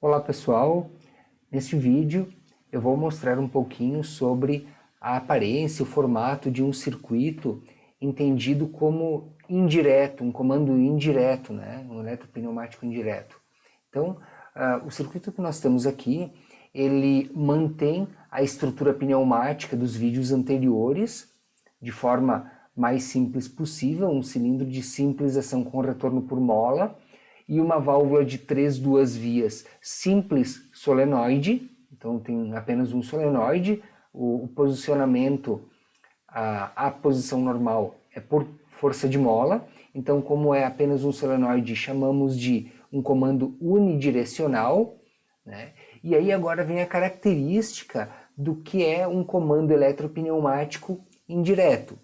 Olá pessoal, neste vídeo eu vou mostrar um pouquinho sobre a aparência, o formato de um circuito entendido como indireto, um comando indireto, um eletropneumático indireto. Então, o circuito que nós temos aqui, ele mantém a estrutura pneumática dos vídeos anteriores, de forma mais simples possível, um cilindro de simples ação com retorno por mola, e uma válvula de 3 duas vias simples solenoide, então tem apenas um solenoide, o posicionamento, a posição normal é por força de mola, então como é apenas um solenoide, chamamos de um comando unidirecional, E aí agora vem a característica do que é um comando eletropneumático indireto.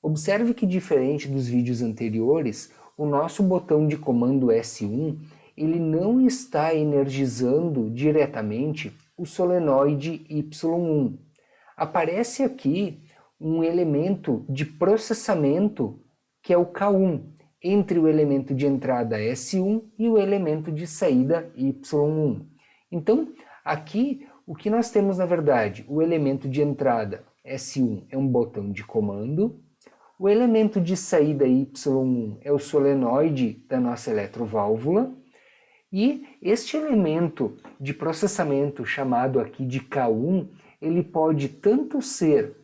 Observe que, diferente dos vídeos anteriores, o nosso botão de comando S1 ele não está energizando diretamente o solenoide Y1. Aparece aqui um elemento de processamento que é o K1, entre o elemento de entrada S1 e o elemento de saída Y1. Então, aqui, o que nós temos na verdade? O elemento de entrada S1 é um botão de comando, o elemento de saída Y1 é o solenoide da nossa eletroválvula, e este elemento de processamento, chamado aqui de K1, ele pode tanto ser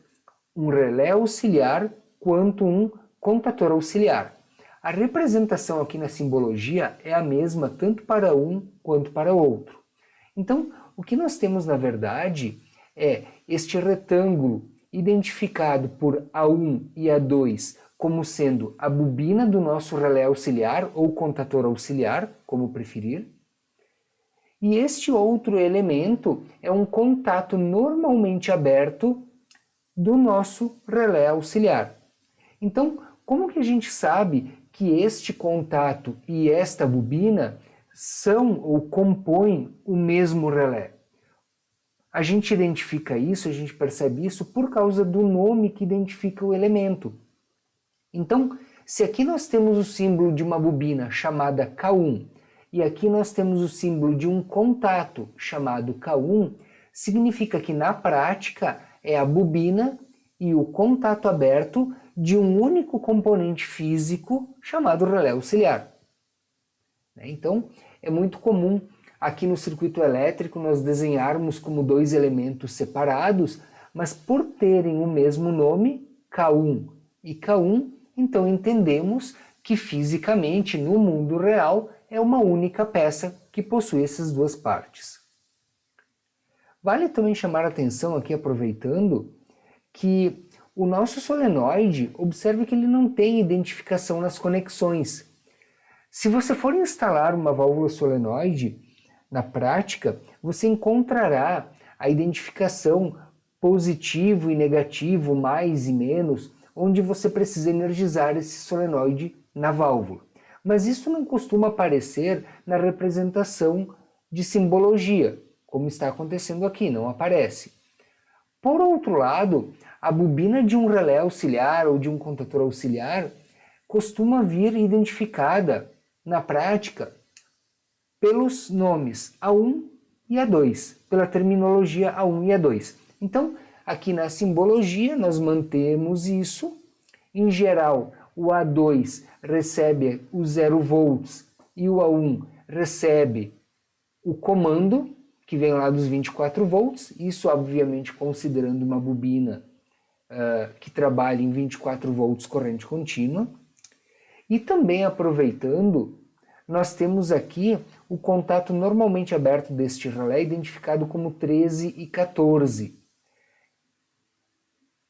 um relé auxiliar quanto um contator auxiliar. A representação aqui na simbologia é a mesma tanto para um quanto para outro. Então, o que nós temos na verdade é este retângulo identificado por A1 e A2 como sendo a bobina do nosso relé auxiliar ou contator auxiliar, como preferir. E este outro elemento é um contato normalmente aberto do nosso relé auxiliar. Então, como que a gente sabe que este contato e esta bobina são ou compõem o mesmo relé? A gente identifica isso, a gente percebe isso por causa do nome que identifica o elemento. Então, se aqui nós temos o símbolo de uma bobina chamada K1 e aqui nós temos o símbolo de um contato chamado K1, significa que na prática é a bobina e o contato aberto de um único componente físico chamado relé auxiliar. Então, é muito comum aqui no circuito elétrico nós desenharmos como dois elementos separados, mas por terem o mesmo nome, K1 e K1, então entendemos que fisicamente no mundo real é uma única peça que possui essas duas partes. Vale também chamar a atenção aqui, aproveitando, que o nosso solenoide, observe que ele não tem identificação nas conexões. Se você for instalar uma válvula solenoide, na prática, você encontrará a identificação positivo e negativo, mais e menos, onde você precisa energizar esse solenoide na válvula. Mas isso não costuma aparecer na representação de simbologia, como está acontecendo aqui, não aparece. Por outro lado, a bobina de um relé auxiliar ou de um contator auxiliar costuma vir identificada, na prática, pelos nomes A1 e A2, pela terminologia A1 e A2. Então, aqui na simbologia nós mantemos isso. Em geral, o A2 recebe o 0 volts e o A1 recebe o comando, que vem lá dos 24 volts, isso obviamente considerando uma bobina que trabalha em 24 volts corrente contínua. E também aproveitando, nós temos aqui o contato normalmente aberto deste relé, identificado como 13 e 14.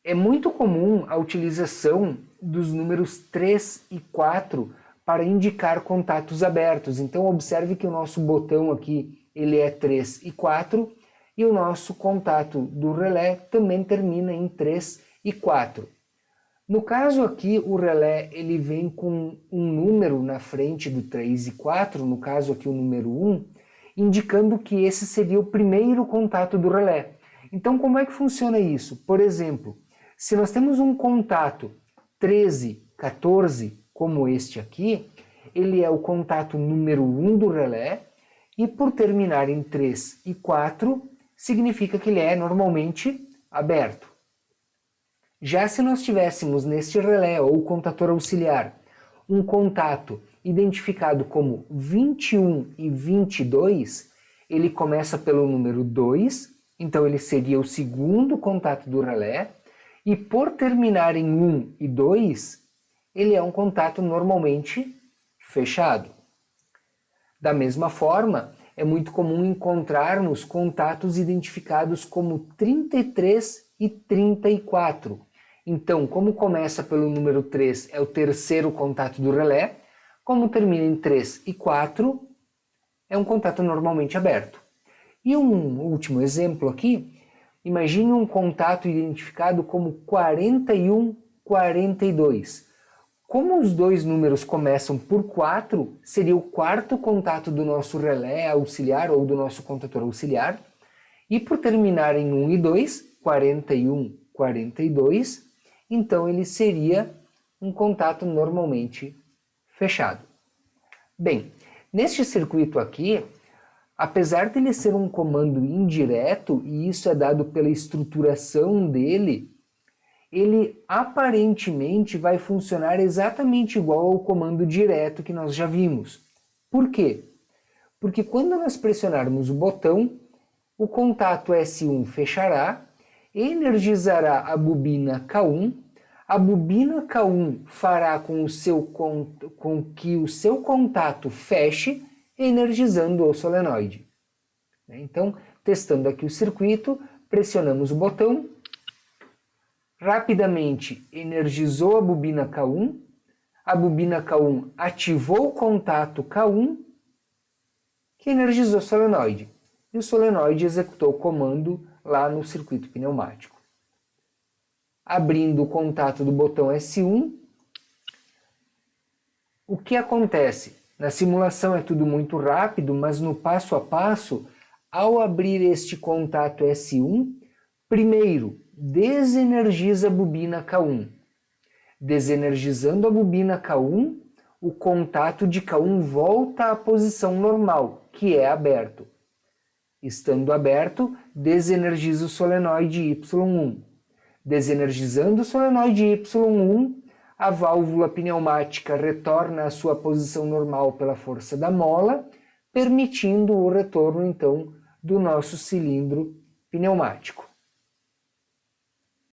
É muito comum a utilização dos números 3 e 4 para indicar contatos abertos. Então observe que o nosso botão aqui ele é 3 e 4 e o nosso contato do relé também termina em 3 e 4. No caso aqui, o relé ele vem com um número na frente do 3 e 4, no caso aqui o número 1, indicando que esse seria o primeiro contato do relé. Então, como é que funciona isso? Por exemplo, se nós temos um contato 13, 14, como este aqui, ele é o contato número 1 do relé, E por terminar em 3 e 4, significa que ele é normalmente aberto. Já se nós tivéssemos neste relé ou contador auxiliar um contato identificado como 21 e 22, ele começa pelo número 2, então ele seria o segundo contato do relé, e por terminar em 1 e 2, ele é um contato normalmente fechado. Da mesma forma, é muito comum encontrarmos contatos identificados como 33 e 34. Então, como começa pelo número 3, é o terceiro contato do relé, como termina em 3 e 4, é um contato normalmente aberto. E um último exemplo aqui, imagine um contato identificado como 41, 42. Como os dois números começam por 4, seria o quarto contato do nosso relé auxiliar ou do nosso contador auxiliar. E por terminar em 1 e 2, 41, 42, então ele seria um contato normalmente fechado. Bem, neste circuito aqui, apesar de ele ser um comando indireto, e isso é dado pela estruturação dele, ele aparentemente vai funcionar exatamente igual ao comando direto que nós já vimos. Por quê? Porque quando nós pressionarmos o botão, o contato S1 fechará, energizará a bobina K1, a bobina K1 fará com que o seu contato feche, energizando o solenoide. Então, testando aqui o circuito, pressionamos o botão, rapidamente energizou a bobina K1 ativou o contato K1, que energizou o solenoide, e o solenoide executou o comando lá no circuito pneumático. Abrindo o contato do botão S1, o que acontece? Na simulação é tudo muito rápido, mas no passo a passo, ao abrir este contato S1, primeiro desenergiza a bobina K1. Desenergizando a bobina K1, o contato de K1 volta à posição normal, que é aberto. Estando aberto, desenergiza o solenoide Y1. Desenergizando o solenoide Y1, a válvula pneumática retorna à sua posição normal pela força da mola, permitindo o retorno, então, do nosso cilindro pneumático.